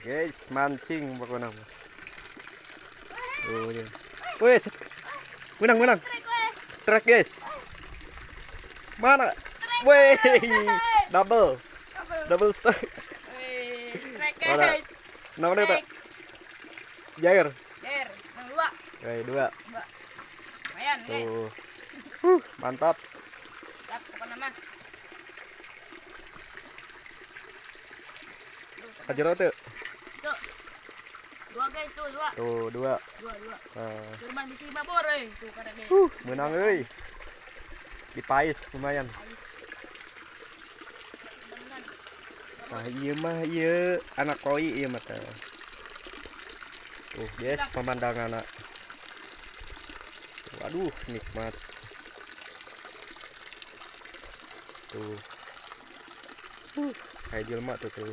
Guys, mancing pokoknya. Oh ya. Wes, menang. Strike guys. Mana? Weh, double strike. Strike Mana? guys. Namanya tak? Jair. Yang dua. Oke, dua. Lumayan guys. Tuh. Mantap. Siap, apa nama? Kajero tuh. Tuh. Dua guys, tuh dua. Tuh, dua. Dua. Nah. Jerman bisa babor tuh karena dia. Menang euy. Dipais lumayan. Nah, iya anak koi iya mata. Tuh, guys, pemandangan anak. Waduh, nikmat. Tuh. Kayak jelma tuh tuh.